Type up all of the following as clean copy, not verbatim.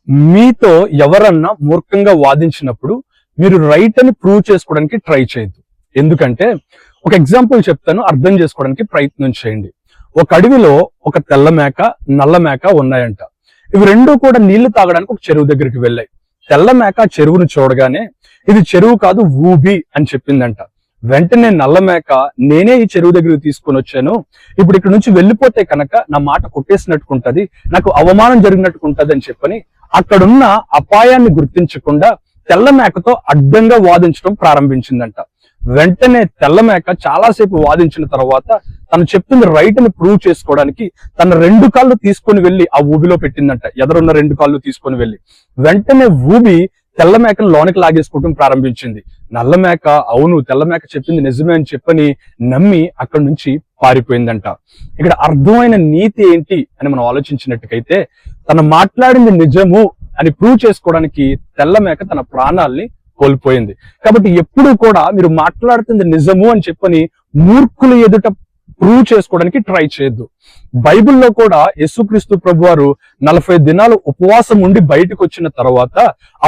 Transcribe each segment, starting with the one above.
మీతో ఎవరన్నా మూర్ఖంగా వాదించినప్పుడు మీరు రైట్ అని ప్రూవ్ చేసుకోవడానికి ట్రై చేయొద్దు. ఎందుకంటే ఒక ఎగ్జాంపుల్ చెప్తాను, అర్థం చేసుకోవడానికి ప్రయత్నం చేయండి. ఒక అడవిలో ఒక తెల్ల మేక, నల్ల మేక ఉన్నాయంట. ఇవి రెండు కూడా నీళ్లు తాగడానికి ఒక చెరువు దగ్గరికి వెళ్ళాయి. తెల్ల మేక చెరువును చూడగానే ఇది చెరువు కాదు ఊబి అని చెప్పిందంట. వెంటనే నల్ల మేక, నేనే ఈ చెరువు దగ్గరికి తీసుకొని వచ్చాను, ఇప్పుడు ఇక్కడ నుంచి వెళ్ళిపోతే కనుక నా మాట కొట్టేసినట్టుకుంటది, నాకు అవమానం జరిగినట్టుకుంటది అని చెప్పని అక్కడున్న అపాయాన్ని గుర్తించకుండా తెల్ల మేకతో అడ్డంగా వాదించడం ప్రారంభించిందంట. వెంటనే తెల్ల మేక చాలాసేపు వాదించిన తర్వాత తను చెప్తుంది రైట్ అని ప్రూవ్ చేసుకోవడానికి తన రెండు కాళ్ళు తీసుకొని వెళ్లి ఆ ఊబిలో పెట్టిందంట. ఎదురున్న రెండు కాళ్ళు తీసుకొని వెళ్లి వెంటనే ఊబి తెల్ల మేకను లోనికి లాగేసుకోవడం ప్రారంభించింది. నల్ల మేక అవును తెల్ల మేక చెప్పింది నిజమే అని చెప్పని నమ్మి అక్కడి నుంచి పారిపోయిందంట. ఇక్కడ అర్థమైన నీతి ఏంటి అని మనం ఆలోచించినట్టుకైతే, తను మాట్లాడింది నిజము అని ప్రూవ్ చేసుకోవడానికి తెల్ల మేక తన ప్రాణాల్ని కోల్పోయింది. కాబట్టి ఎప్పుడు కూడా మీరు మాట్లాడుతుంది నిజము అని చెప్పని మూర్ఖుల ఎదుట ప్రూవ్ చేసుకోవడానికి ట్రై చేయొద్దు. బైబిల్లో కూడా యేసుక్రీస్తు ప్రభువారు 40 దినాలు ఉపవాసం ఉండి బయటకు వచ్చిన తర్వాత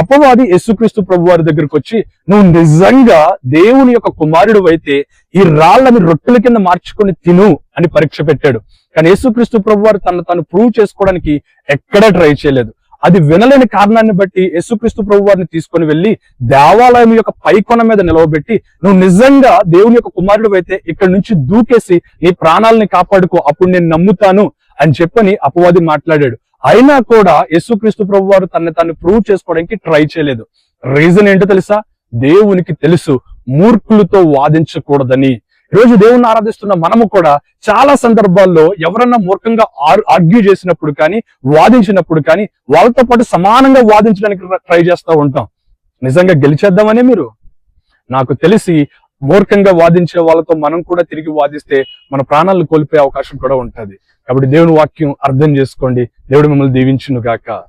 అపవాది యేసుక్రీస్తు ప్రభువారి దగ్గరకు వచ్చి, నువ్వు నిజంగా దేవుని యొక్క కుమారుడు అయితే ఈ రాళ్ళని రొట్టెల కింద మార్చుకొని తిను అని పరీక్ష పెట్టాడు. కానీ యేసుక్రీస్తు ప్రభువారు తను ప్రూవ్ చేసుకోవడానికి ఎక్కడా ట్రై చేయలేదు. అది వినలేని కారణాన్ని బట్టి యేసుక్రీస్తు ప్రభువారిని తీసుకొని వెళ్లి దేవాలయం యొక్క పైకొన మీద నిలవబెట్టి, నువ్వు నిజంగా దేవుని యొక్క కుమారుడు అయితే ఇక్కడి నుంచి దూకేసి నీ ప్రాణాలని కాపాడుకో, అప్పుడు నేను నమ్ముతాను అని చెప్పని అపవాది మాట్లాడాడు. అయినా కూడా యేసుక్రీస్తు ప్రభువారు తను ప్రూవ్ చేసుకోవడానికి ట్రై చేయలేదు. రీజన్ ఏంటో తెలుసా? దేవునికి తెలుసు మూర్ఖులతో వాదించకూడదని. ఈరోజు దేవుణ్ణి ఆరాధిస్తున్న మనము కూడా చాలా సందర్భాల్లో ఎవరన్నా మూర్ఖంగా ఆర్గ్యూ చేసినప్పుడు కానీ, వాదించినప్పుడు కానీ వాళ్ళతో పాటు సమానంగా వాదించడానికి ట్రై చేస్తూ ఉంటాం. నిజంగా గెలిచేద్దామనే మీరు? నాకు తెలిసి మూర్ఖంగా వాదించే వాళ్ళతో మనం కూడా తిరిగి వాదిస్తే మన ప్రాణాలను కోల్పోయే అవకాశం కూడా ఉంటది. కాబట్టి దేవుని వాక్యం అర్థం చేసుకోండి. దేవుడు మిమ్మల్ని దీవించును గాక.